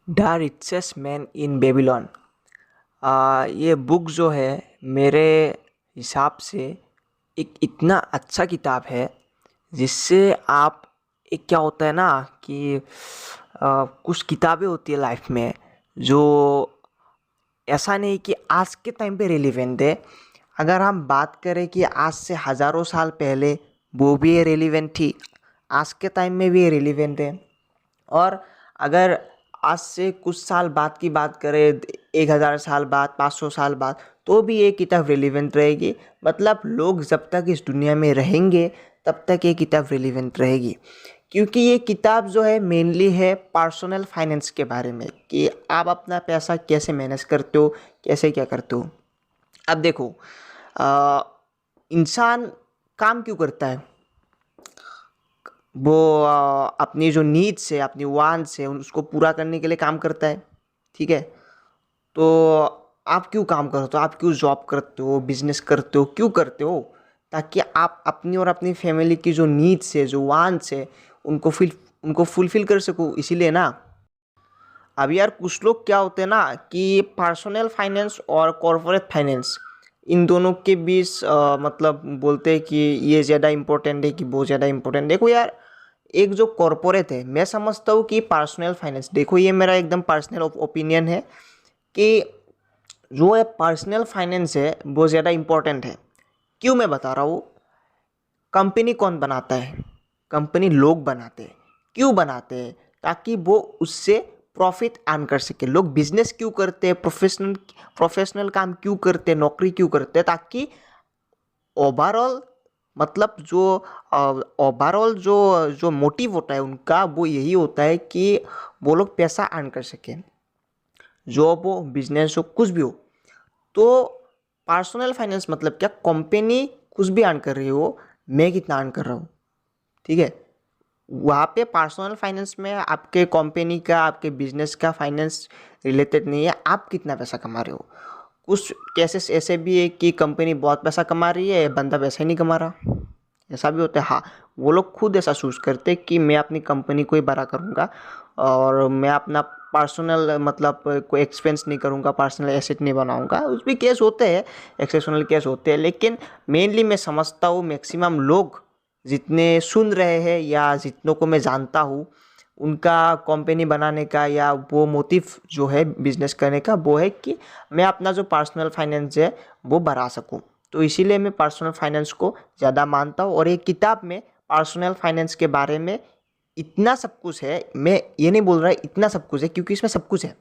The richest man in Babylon. ये book जो है मेरे हिसाब से एक इतना अच्छा किताब है जिससे आप एक क्या होता है ना कि कुछ किताबें होती है लाइफ में जो ऐसा नहीं कि आज के टाइम पे रिलेवेंट है। अगर हम बात करें कि आज से हज़ारों साल पहले वो भी रिलेवेंट थी, आज के टाइम में भी रिलेवेंट है। और अगर आज से कुछ साल बाद की बात करें, 1000 साल बाद, 500 साल बाद, तो भी ये किताब रिलेवेंट रहेगी। मतलब लोग जब तक इस दुनिया में रहेंगे तब तक ये किताब रिलेवेंट रहेगी, क्योंकि ये किताब जो है मेनली है पर्सनल फाइनेंस के बारे में कि आप अपना पैसा कैसे मैनेज करते हो, कैसे क्या करते हो। अब देखो, अ, इंसान काम क्यों करता है? वो अपनी जो नीड्स है, अपनी वांट्स है, उसको पूरा करने के लिए काम करता है। ठीक है, तो आप क्यों काम करते हो? आप क्यों जॉब करते हो, बिजनेस करते हो, क्यों करते हो? ताकि आप अपनी और अपनी फैमिली की जो नीड्स है, जो वांट्स है, उनको फुलफिल कर सको, इसीलिए ना। अब यार कुछ लोग क्या होते हैं ना कि पर्सनल फाइनेंस और कॉर्पोरेट फाइनेंस, इन दोनों के बीच मतलब बोलते हैं कि ये ज़्यादा इम्पोर्टेंट है कि वो ज़्यादा इम्पोर्टेंट। देखो यार, एक जो कॉर्पोरेट है, मैं समझता हूँ कि पर्सनल फाइनेंस, देखो ये मेरा एकदम पर्सनल ओपिनियन है कि जो है पर्सनल फाइनेंस है वो ज़्यादा इम्पोर्टेंट है। क्यों मैं बता रहा हूँ? कंपनी कौन बनाता है? कंपनी लोग बनाते हैं। क्यों बनाते हैं? ताकि वो उससे प्रॉफिट अर्न कर सके। लोग बिजनेस क्यों करते हैं, प्रोफेशनल प्रोफेशनल काम क्यों करते हैं, नौकरी क्यों करते हैं? ताकि ओवरऑल, मतलब जो ओवरऑल जो जो मोटिव होता है उनका, वो यही होता है कि वो लोग पैसा अर्न कर सकें। जॉब हो, बिजनेस हो, कुछ भी हो। तो पर्सनल फाइनेंस मतलब क्या? कंपनी कुछ भी अर्न कर रही हो, मैं कितना अर्न कर रहा हूँ। ठीक है, वहाँ पे पर्सनल फाइनेंस में आपके कंपनी का, आपके बिजनेस का फाइनेंस रिलेटेड नहीं है, आप कितना पैसा कमा रहे हो। कुछ केसेस ऐसे भी है कि कंपनी बहुत पैसा कमा रही है, बंदा पैसा ही नहीं कमा रहा, ऐसा भी होता है। हाँ, वो लोग खुद ऐसा चूज़ करते हैं कि मैं अपनी कंपनी को ही बड़ा करूँगा और मैं अपना पर्सनल मतलब कोई एक्सपेंस नहीं करूँगा, पर्सनल एसेट नहीं बनाऊँगा। उस भी केस होते हैं, एक्सेप्शनल केस होते हैं, लेकिन मेनली मैं समझता हूँ मैक्सिमम लोग जितने सुन रहे हैं या जितनों को मैं जानता हूँ, उनका कंपनी बनाने का या वो मोटिव जो है बिजनेस करने का, वो है कि मैं अपना जो पर्सनल फाइनेंस है वो बढ़ा सकूँ। तो इसीलिए मैं पर्सनल फाइनेंस को ज़्यादा मानता हूँ। और एक किताब में पर्सनल फाइनेंस के बारे में इतना सब कुछ है, मैं ये नहीं बोल रहा इतना सब कुछ है, क्योंकि इसमें सब कुछ है।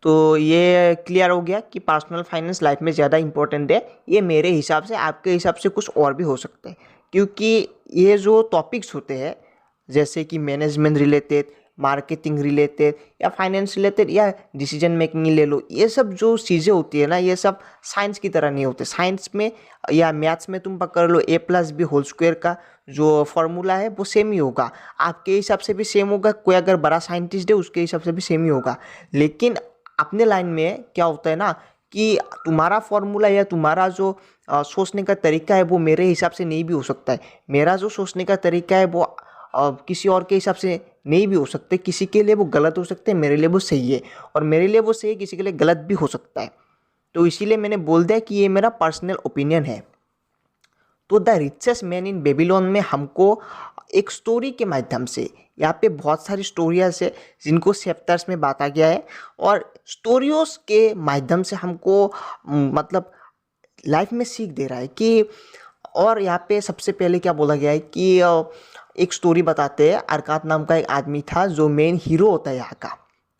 तो ये क्लियर हो गया कि पर्सनल फाइनेंस लाइफ में ज़्यादा इंपॉर्टेंट है। ये मेरे हिसाब से, आपके हिसाब से कुछ और भी हो सकता है, क्योंकि ये जो टॉपिक्स होते हैं जैसे कि मैनेजमेंट रिलेटेड, मार्केटिंग रिलेटेड या फाइनेंस रिलेटेड या डिसीजन मेकिंग ले लो, ये सब जो चीज़ें होती है ना, ये सब साइंस की तरह नहीं होते। साइंस में या मैथ्स में तुम पकड़ लो, A+B² का जो फॉर्मूला है वो सेम ही होगा, आपके हिसाब से भी सेम होगा। कोई अगर बड़ा साइंटिस्ट है उसके हिसाब से भी सेम ही होगा। लेकिन अपने लाइन में क्या होता है ना कि तुम्हारा फॉर्मूला या तुम्हारा जो सोचने का तरीका है वो मेरे हिसाब से नहीं भी हो सकता है। मेरा जो सोचने का तरीका है वो किसी और के हिसाब से नहीं भी हो सकते। किसी के लिए वो गलत हो सकते हैं, मेरे लिए वो सही है, और मेरे लिए वो सही है, किसी के लिए गलत भी हो सकता है। तो इसीलिए मैंने बोल दिया कि ये मेरा पर्सनल ओपिनियन है। तो the richest man in Babylon में हमको एक स्टोरी के माध्यम से, यहाँ पे बहुत सारी स्टोरीज है जिनको चैप्टर्स में बांटा गया है, और स्टोरियोज के माध्यम से हमको मतलब लाइफ में सीख दे रहा है कि। और यहाँ पे सबसे पहले क्या बोला गया है कि एक स्टोरी बताते हैं। अरकात नाम का एक आदमी था जो मेन हीरो होता है यहाँ का।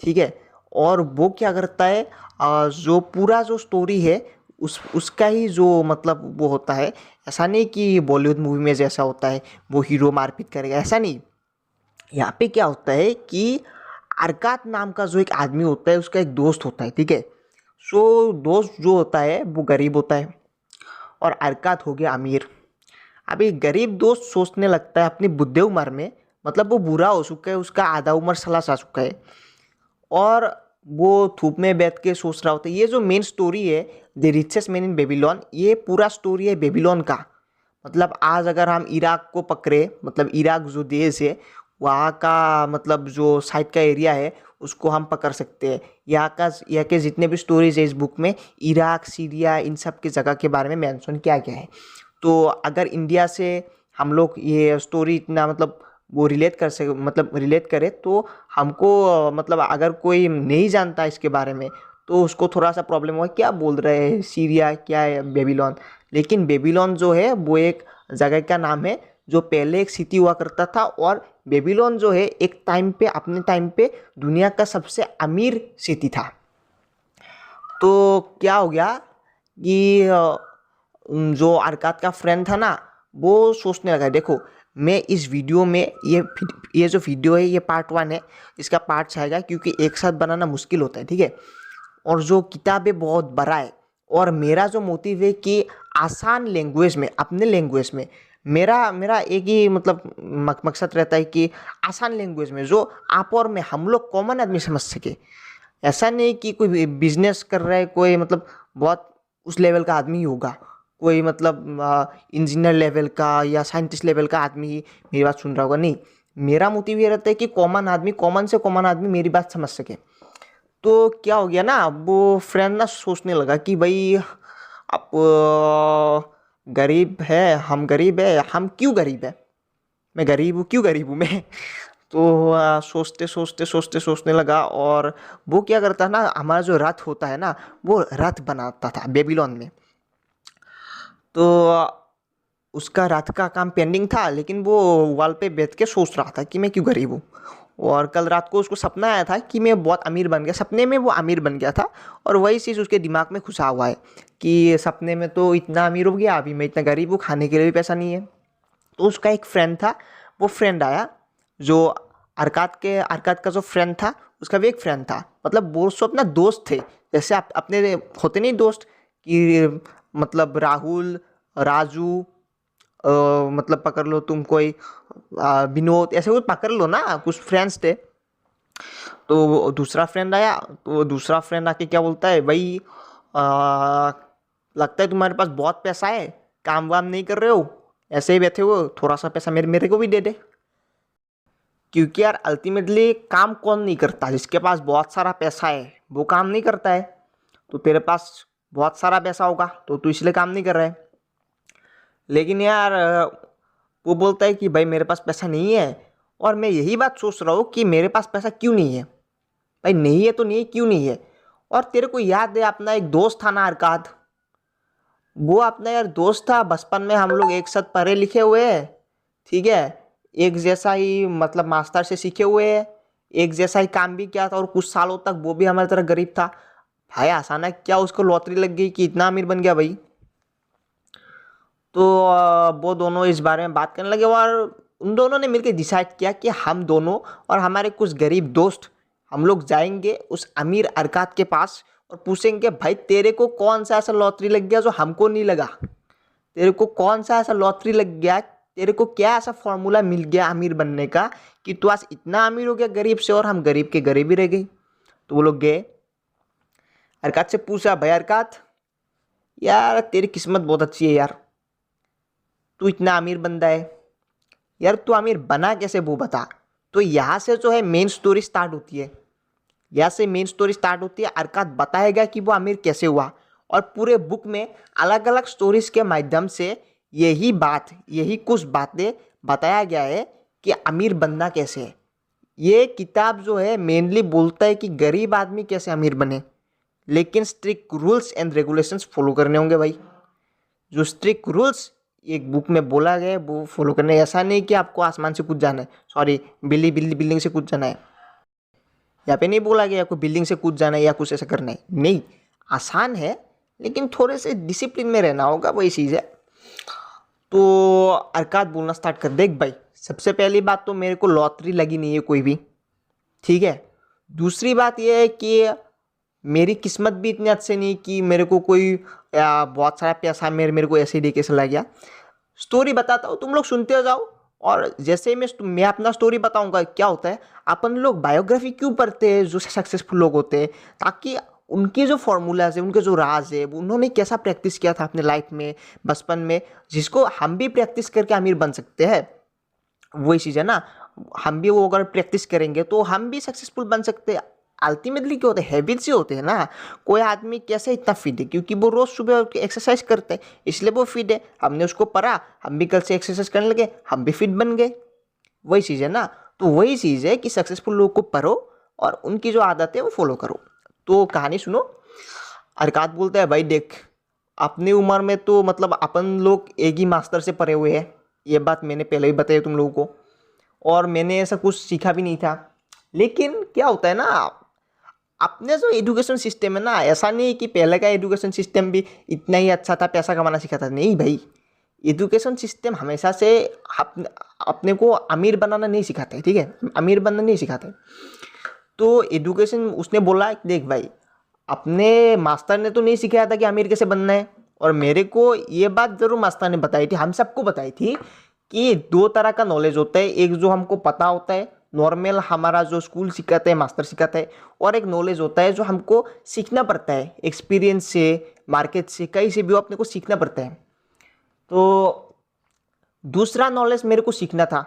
ठीक है, और वो क्या करता है, जो पूरा जो स्टोरी है उसका ही जो मतलब वो होता है। ऐसा नहीं कि बॉलीवुड मूवी में जैसा होता है वो हीरो मारपीट करेगा, ऐसा नहीं। यहाँ पे क्या होता है कि अरकात नाम का जो एक आदमी होता है उसका एक दोस्त होता है। ठीक है, सो दोस्त जो होता है वो गरीब होता है और अरकात हो गया अमीर। अभी गरीब दोस्त सोचने लगता है अपनी बुढ़े उम्र में, मतलब वो बूढ़ा हो चुका है, उसका आधा उम्र सला जा चुका है, और वो धूप में बैठ के सोच रहा होता है। ये जो मेन स्टोरी है, the richest man in Babylon, ये पूरा स्टोरी है बेबीलोन का। मतलब आज अगर हम इराक को पकड़े, मतलब इराक जो देश है वहाँ का मतलब जो साइड का एरिया है उसको हम पकड़ सकते हैं। यहाँ के जितने भी स्टोरीज है इस बुक में, इराक, सीरिया, इन सब की जगह के बारे में मेंशन किया गया है। तो अगर इंडिया से हम लोग ये स्टोरी इतना मतलब वो रिलेट कर सके, मतलब रिलेट करें, तो हमको मतलब अगर कोई नहीं जानता इसके बारे में तो उसको थोड़ा सा प्रॉब्लम होगा, क्या बोल रहे हैं सीरिया, क्या है बेबीलोन। लेकिन बेबीलोन जो है वो एक जगह का नाम है जो पहले एक सिटी हुआ करता था, और बेबीलोन जो है एक टाइम पे, अपने टाइम पे दुनिया का सबसे अमीर सिटी था। तो क्या हो गया कि जो अरकात का फ्रेंड था ना, वो सोचने लगा, देखो मैं इस वीडियो में ये जो वीडियो है ये पार्ट 1 है, इसका पार्ट्स आएगा क्योंकि एक साथ बनाना मुश्किल होता है, ठीक है। और जो किताब है बहुत बड़ा है, और मेरा जो मोटिव है कि आसान लैंग्वेज में, अपने लैंग्वेज में, मेरा मेरा एक ही मतलब मकसद रहता है कि आसान लैंग्वेज में जो आप और मैं, हम लोग कॉमन आदमी समझ सके। ऐसा नहीं कि कोई बिजनेस कर रहा है, कोई मतलब बहुत उस लेवल का आदमी ही होगा, कोई मतलब इंजीनियर लेवल का या साइंटिस्ट लेवल का आदमी ही मेरी बात सुन रहा होगा, नहीं। मेरा मोटिव ये रहता है कि कॉमन आदमी, कॉमन से कॉमन आदमी मेरी बात समझ सके। तो क्या हो गया ना, वो फ्रेंड ना सोचने लगा कि भाई आप गरीब है, हम गरीब है, हम क्यों गरीब है, मैं गरीब हूँ, क्यों गरीब हूँ मैं। तो सोचते सोचते सोचते सोचने लगा, और वो क्या करता ना, हमारा जो रथ होता है ना, वो रथ बनाता था बेबीलोन में। तो उसका रथ का काम पेंडिंग था, लेकिन वो वॉल पे बैठ के सोच रहा था कि मैं क्यों गरीब हूँ। और कल रात को उसको सपना आया था कि मैं बहुत अमीर बन गया, सपने में वो अमीर बन गया था, और वही चीज़ उसके दिमाग में घुसा हुआ है कि सपने में तो इतना अमीर हो गया, अभी मैं इतना गरीब हूँ, खाने के लिए भी पैसा नहीं है। तो उसका एक फ्रेंड था, वो फ्रेंड आया, जो अरकात का जो फ्रेंड था, उसका भी एक फ्रेंड था, मतलब वो सब अपना दोस्त थे। जैसे आप अपने होते नहीं दोस्त, कि मतलब राहुल, राजू, मतलब पकड़ लो तुम कोई विनोद, ऐसे कुछ पकड़ लो ना, कुछ फ्रेंड्स थे। तो वो दूसरा फ्रेंड आया, तो वो दूसरा फ्रेंड आके क्या बोलता है, भाई आ, लगता है तुम्हारे पास बहुत पैसा है, काम वाम नहीं कर रहे हो, ऐसे ही बैठे हो, थोड़ा सा पैसा मेरे मेरे को भी दे दे। क्योंकि यार अल्टीमेटली काम कौन नहीं करता, जिसके पास बहुत सारा पैसा है वो काम नहीं करता है। तो तेरे पास बहुत सारा पैसा होगा तो तू इसलिए काम नहीं कर रहा है। लेकिन यार वो बोलता है कि भाई मेरे पास पैसा नहीं है, और मैं यही बात सोच रहा हूँ कि मेरे पास पैसा क्यों नहीं है। भाई नहीं है तो नहीं है, क्यों नहीं है। और तेरे को याद है अपना एक दोस्त था ना अरकाद, वो अपना यार दोस्त था, बचपन में हम लोग एक साथ पढ़े लिखे हुए हैं, ठीक है, एक जैसा ही मतलब मास्टर से सीखे हुए हैं, एक जैसा ही काम भी किया था, और कुछ सालों तक वो भी हमारी तरह गरीब था। भाई अचानक क्या उसको लॉटरी लग गई कि इतना अमीर बन गया भाई। तो वो दोनों इस बारे में बात करने लगे, और उन दोनों ने मिलकर डिसाइड किया कि हम दोनों और हमारे कुछ गरीब दोस्त, हम लोग जाएंगे उस अमीर अरकात के पास और पूछेंगे, भाई तेरे को कौन सा ऐसा लॉटरी लग गया जो हमको नहीं लगा, तेरे को कौन सा ऐसा लॉटरी लग गया, तेरे को क्या ऐसा फॉर्मूला मिल गया अमीर बनने का कि तू आज इतना अमीर हो गया गरीब से, और हम गरीब के गरीब ही रह गई। तो वो लोग गए, अरकात से पूछा, भाई अरकात यार तेरी किस्मत बहुत अच्छी है यार, तू इतना अमीर बंदा है, यार तू अमीर बना कैसे वो बता। तो यहाँ से जो है मेन स्टोरी स्टार्ट होती है, यहाँ से मेन स्टोरी स्टार्ट होती है। अरकात बताएगा कि वो अमीर कैसे हुआ, और पूरे बुक में अलग अलग स्टोरीज के माध्यम से यही कुछ बातें बताया गया है कि अमीर बनना कैसे है। ये किताब जो है मेनली बोलता है कि गरीब आदमी कैसे अमीर बने, लेकिन strict rules and regulations follow करने होंगे भाई। जो स्ट्रिक्ट रूल्स एक बुक में बोला गया है वो फॉलो करने, ऐसा नहीं कि आपको आसमान से कूद जाना है, सॉरी बिल्ली बिल्ली बिल्डिंग से कूद जाना है। यहाँ पे नहीं बोला गया कोई बिल्डिंग से कूद जाना है या कुछ ऐसा करना है, नहीं। आसान है लेकिन थोड़े से डिसिप्लिन में रहना होगा, वही चीज़ है। तो अरकात बोलना स्टार्ट कर, देख भाई सबसे पहली बात तो मेरे को लॉटरी लगी नहीं है कोई भी, ठीक है। दूसरी बात यह है कि मेरी किस्मत भी इतनी अच्छी नहीं कि मेरे को कोई बहुत सारा पैसा मेरे मेरे को ऐसे ही दे के चला गया। स्टोरी बताता हूँ, तुम लोग सुनते हो जाओ, और जैसे ही मैं अपना स्टोरी बताऊंगा, क्या होता है अपन लोग बायोग्राफी क्यों पढ़ते हैं जो सक्सेसफुल लोग होते हैं, ताकि उनके जो फॉर्मूलाज है, उनके जो राज है, उन्होंने कैसा प्रैक्टिस किया था अपने लाइफ में, बचपन में, जिसको हम भी प्रैक्टिस करके अमीर बन सकते हैं। वही चीज़ है ना। हम भी वो अगर प्रैक्टिस करेंगे तो हम भी सक्सेसफुल बन सकते हैं। अल्टीमेटली क्या होता है, हैबिट्स ही होते हैं ना। कोई आदमी कैसे इतना फिट है, क्योंकि वो रोज सुबह उठ के एक्सरसाइज करते हैं, इसलिए वो फिट है। हमने उसको पढ़ा, हम भी कल से एक्सरसाइज करने लगे, हम भी फिट बन गए। वही चीज़ है ना। तो वही चीज़ है कि सक्सेसफुल लोग को पढ़ो और उनकी जो आदत है वो फॉलो करो। तो कहानी सुनो। अरकात बोलता है, भाई देख, अपनी उम्र में तो मतलब अपन लोग एक ही मास्टर से पढ़े हुए हैं, ये बात मैंने पहले ही बताई तुम लोगों को, और मैंने ऐसा कुछ सीखा भी नहीं था। लेकिन क्या होता है ना, अपने जो एजुकेशन सिस्टम है ना, ऐसा नहीं कि पहले का एजुकेशन सिस्टम भी इतना ही अच्छा था, पैसा कमाना सिखाता था। नहीं भाई, एजुकेशन सिस्टम हमेशा से अपने को अमीर बनाना नहीं सिखाता है, ठीक है, अमीर बनना नहीं सिखाता है। तो एजुकेशन उसने बोला कि देख भाई, अपने मास्टर ने तो नहीं सिखाया था कि अमीर कैसे बनना है, और मेरे को ये बात जरूर मास्टर ने बताई थी, हम सबको बताई थी कि दो तरह का नॉलेज होता है। एक जो हमको पता होता है नॉर्मल, हमारा जो स्कूल सिखाते हैं, मास्टर सिखाता है, और एक नॉलेज होता है जो हमको सीखना पड़ता है, एक्सपीरियंस से, मार्केट से, कहीं से भी वो अपने को सीखना पड़ता है। तो दूसरा नॉलेज मेरे को सीखना था,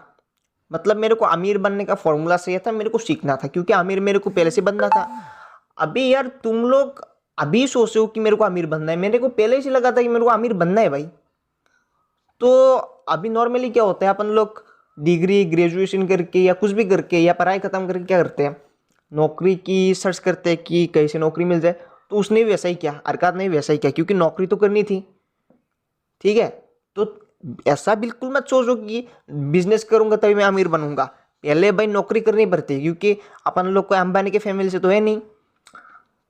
मतलब मेरे को अमीर बनने का फॉर्मूला सही था, मेरे को सीखना था, क्योंकि अमीर मेरे को पहले से बनना था। अभी यार तुम लोग अभी सोचो हो कि मेरे को अमीर बनना है, मेरे को पहले से लगा था कि मेरे को अमीर बनना है भाई। तो अभी नॉर्मली क्या होता है, अपन लोग डिग्री ग्रेजुएशन करके या कुछ भी करके या पढ़ाई खत्म करके क्या करते हैं, नौकरी की सर्च करते हैं कि कहीं से नौकरी मिल जाए। तो उसने भी वैसा ही किया, अरकात ने भी वैसा ही किया, क्योंकि नौकरी तो करनी थी, ठीक है। तो ऐसा बिल्कुल मत सोचो कि बिजनेस करूंगा तभी मैं अमीर बनूंगा। पहले भाई नौकरी करनी पड़ती है, क्योंकि अपन लोग कोई अंबानी के फैमिली से तो है नहीं।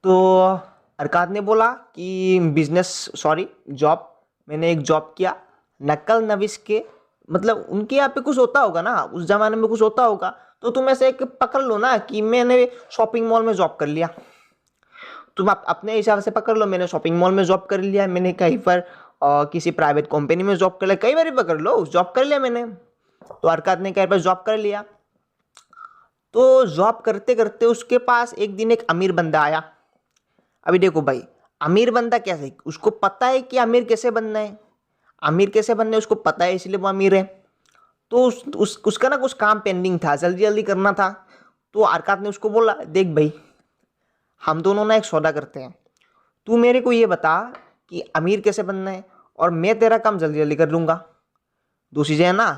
तो अरकात ने बोला कि बिजनेस, सॉरी जॉब, मैंने एक जॉब किया नकल नविश के, मतलब उनके यहाँ पे कुछ होता होगा ना, उस जमाने में कुछ होता होगा। तो तुम ऐसे एक पकड़ लो ना कि मैंने शॉपिंग मॉल में जॉब कर लिया, तुम अपने हिसाब से पकड़ लो, मैंने शॉपिंग मॉल में जॉब कर लिया, मैंने कहीं पर किसी प्राइवेट कंपनी में जॉब कर लिया, कई बार ही पकड़ लो, जॉब कर लिया मैंने। तो अरकात ने कहीं पर जॉब कर लिया। तो जॉब करते करते उसके पास एक दिन एक अमीर बंदा आया। अभी देखो भाई, अमीर बंदा कैसे, उसको पता है कि अमीर कैसे बनना है, अमीर कैसे बनना है उसको पता है, इसलिए वो अमीर है। तो उसका ना कुछ काम पेंडिंग था, जल्दी जल्दी करना था। तो अरकात ने उसको बोला, देख भाई, हम दोनों ना एक सौदा करते हैं, तू मेरे को ये बता कि अमीर कैसे बनना है, और मैं तेरा काम जल्दी जल्दी कर लूँगा। दो चीज़ें है ना,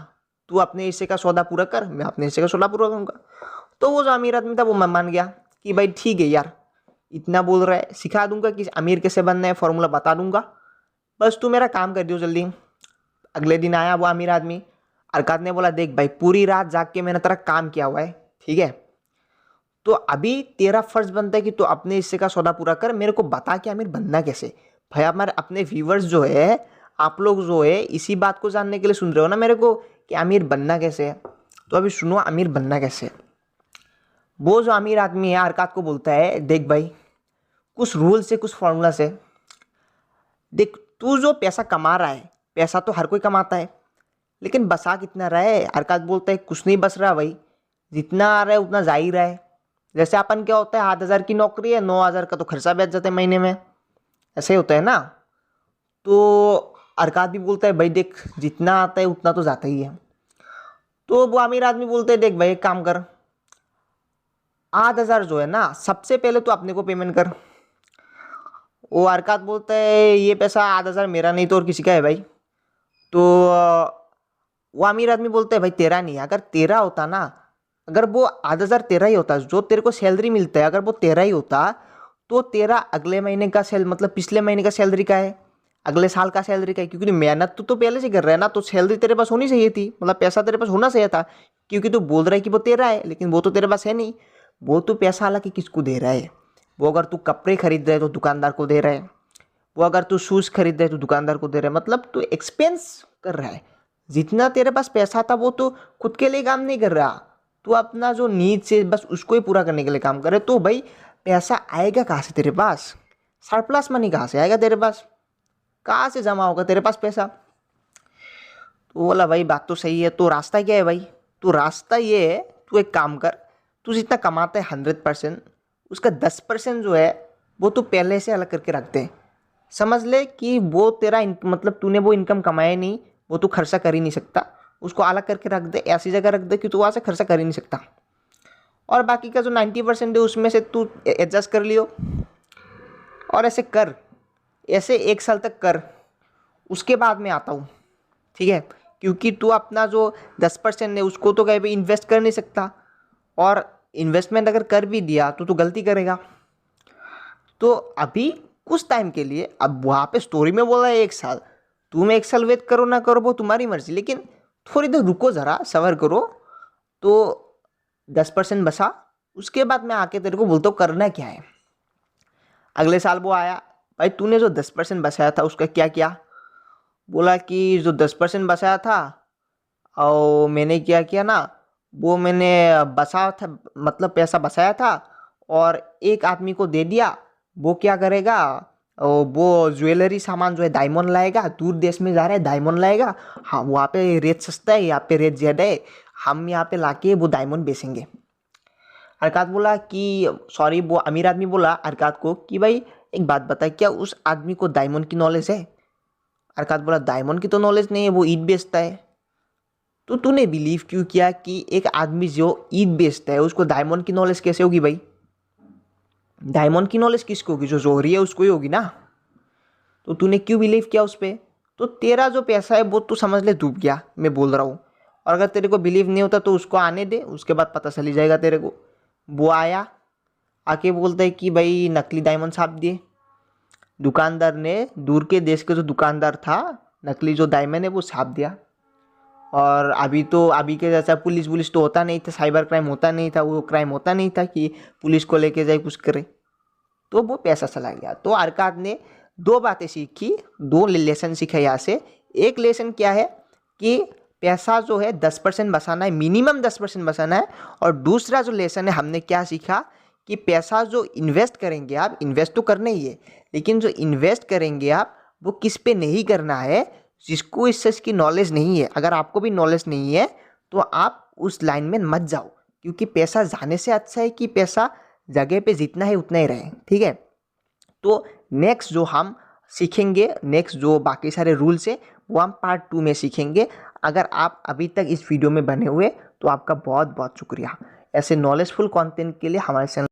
तू अपने हिस्से का सौदा पूरा कर, मैं अपने हिस्से का सौदा पूरा करूँगा। तो वो जो अमीर आदमी था वो मान गया कि भाई ठीक है यार, इतना बोल रहा है, सिखा दूंगा कि अमीर कैसे बनना है, फॉर्मूला बता दूंगा, बस तू मेरा काम कर दियो जल्दी। अगले दिन आया वो अमीर आदमी। अरकात ने बोला, देख भाई, पूरी रात जाग के मैंने तेरा काम किया हुआ है, ठीक है, तो अभी तेरा फर्ज बनता है कि तू अपने हिस्से का सौदा पूरा कर, मेरे को बता कि अमीर बनना कैसे। भाई हमारे अपने व्यूवर्स जो है, आप लोग जो है इसी बात को जानने के लिए सुन रहे हो ना मेरे को, कि अमीर बनना कैसे है। तो अभी सुनो अमीर बनना कैसे। वो जो अमीर आदमी है अरकात को बोलता है, देख भाई, कुछ रूल से, कुछ फॉर्मूला से, देख तू जो पैसा कमा रहा है, पैसा तो हर कोई कमाता है, लेकिन बसा कितना रहा है। अरकात बोलता है, कुछ नहीं बस रहा भाई, जितना आ रहा है उतना जा ही रहा है। जैसे अपन क्या होता है, 8,000 की नौकरी है, 9,000 का तो खर्चा बैठ जाता है महीने में, ऐसे ही होता है ना। तो अरकात भी बोलता है, भाई देख, जितना आता है उतना तो जाता ही है। तो वो अमीर आदमी बोलते हैं, देख भाई एक काम कर, 8,000 जो है ना, सबसे पहले तो अपने को पेमेंट कर। वो अरकात बोलता है, ये पैसा 8,000 मेरा नहीं तो और किसी का है भाई। तो वो अमीर आदमी बोलता है, भाई तेरा नहीं है, अगर तेरा होता ना, अगर वो 8,000 तेरा ही होता, जो तेरे को सैलरी मिलता है, अगर वो तेरा ही होता, तो तेरा अगले महीने का मतलब पिछले महीने का सैलरी का है, अगले साल का सैलरी का है, क्योंकि मेहनत तो पहले से कर रहा है ना, तो सैलरी तेरे पास होनी चाहिए थी, मतलब पैसा तेरे पास होना चाहिए था। क्योंकि तू बोल रहा है कि वो तेरा है, लेकिन वो तो तेरे पास है नहीं। वो तो पैसा हालांकि किसको दे रहा है, वो अगर तू कपड़े खरीद रहा है तो दुकानदार को दे रहा है, वो अगर तू शूज़ खरीद रहा है तो दुकानदार को दे रहा है, मतलब तू एक्सपेंस कर रहा है। जितना तेरे पास पैसा था वो तो खुद के लिए काम नहीं कर रहा, तू अपना जो नीड से बस उसको ही पूरा करने के लिए काम करे। तो भाई पैसा आएगा कहाँ से तेरे पास, सरप्लस मनी कहाँ से आएगा तेरे पास, कहाँ से जमा होगा तेरे पास पैसा। तो बोला, भाई बात तो सही है, तो रास्ता क्या है भाई। तो रास्ता ये है, तू एक काम कर, तू जितना कमाता है 100%, उसका 10% जो है वो तू पहले से अलग करके रख दे। समझ ले कि वो तेरा मतलब तूने वो इनकम कमाया नहीं, वो तू खर्चा कर ही नहीं सकता, उसको अलग करके रख दे, ऐसी जगह रख दे कि तू वहाँ से खर्चा कर ही नहीं सकता। और बाकी का जो 90% है उसमें से तू एडजस्ट कर लियो और ऐसे कर, ऐसे 1 साल तक कर, उसके बाद मैं आता हूँ, ठीक है। क्योंकि तू अपना जो 10% है उसको तो कहीं भी इन्वेस्ट कर नहीं सकता, और इन्वेस्टमेंट अगर कर भी दिया तो गलती करेगा। तो अभी कुछ टाइम के लिए, अब वहाँ पे स्टोरी में बोला है 1 साल, तुम 1 साल वेट करो ना करो वो तुम्हारी मर्जी, लेकिन थोड़ी देर रुको, ज़रा सबर करो। तो 10% बचा, उसके बाद मैं आके तेरे को बोलता हूँ करना क्या है। अगले साल वो आया, भाई तूने जो 10% बचाया था उसका क्या किया? बोला कि जो 10% बचाया था और मैंने क्या किया ना, वो मैंने बचा था, मतलब पैसा बचाया था और एक आदमी को दे दिया। वो क्या करेगा, वो ज्वेलरी सामान जो है डायमंड लाएगा, दूर देश में जा रहा है डायमंड लाएगा, हाँ वहाँ पे रेट सस्ता है, यहाँ पे रेट ज़्यादा है, हम यहाँ पे लाके वो डायमंड बेचेंगे। अरकात बोला कि सॉरी, वो अमीर आदमी बोला अरकात को कि भाई एक बात बता, क्या उस आदमी को डायमंड की नॉलेज है? अरकात बोला डायमंड की तो नॉलेज नहीं है, वो ईंट बेचता है। तो तूने बिलीव क्यों किया कि एक आदमी जो ईंट बेचता है उसको डायमंड की नॉलेज कैसे होगी? भाई डायमंड की नॉलेज किसको होगी? जो जोहरी है उसको ही होगी ना। तो तूने क्यों बिलीव किया उस पर? तो तेरा जो पैसा है वो तू समझ ले डूब गया, मैं बोल रहा हूँ। और अगर तेरे को बिलीव नहीं होता तो उसको आने दे, उसके बाद पता चली जाएगा तेरे को। वो आया, आके बोलता है कि भाई नकली डायमंड छाप दिए। दुकानदार ने, दूर के देश का जो दुकानदार था, नकली जो डायमंड है वो छाप दिया। और अभी के जैसा पुलिस तो होता नहीं था, साइबर क्राइम होता नहीं था, वो क्राइम होता नहीं था कि पुलिस को लेके जाए कुछ करे। तो वो पैसा चला गया। तो अरकात ने 2 बातें सीखी, 2 लेसन सीखा यहाँ से। एक लेसन क्या है कि पैसा जो है 10% बचाना है, मिनिमम 10% बचाना है। और दूसरा जो लेसन है हमने क्या सीखा कि पैसा जो इन्वेस्ट करेंगे आप, इन्वेस्ट तो करना ही है, लेकिन जो इन्वेस्ट करेंगे आप वो किस पे नहीं करना है, जिसको इस चीज़ की नॉलेज नहीं है। अगर आपको भी नॉलेज नहीं है तो आप उस लाइन में मत जाओ, क्योंकि पैसा जाने से अच्छा है कि पैसा जगह पे जितना है उतना ही रहे, ठीक है। तो नेक्स्ट जो हम सीखेंगे, नेक्स्ट जो बाकी सारे रूल्स हैं वो हम पार्ट 2 में सीखेंगे। अगर आप अभी तक इस वीडियो में बने हुए तो आपका बहुत बहुत शुक्रिया। ऐसे नॉलेजफुल कंटेंट के लिए हमारे चैनल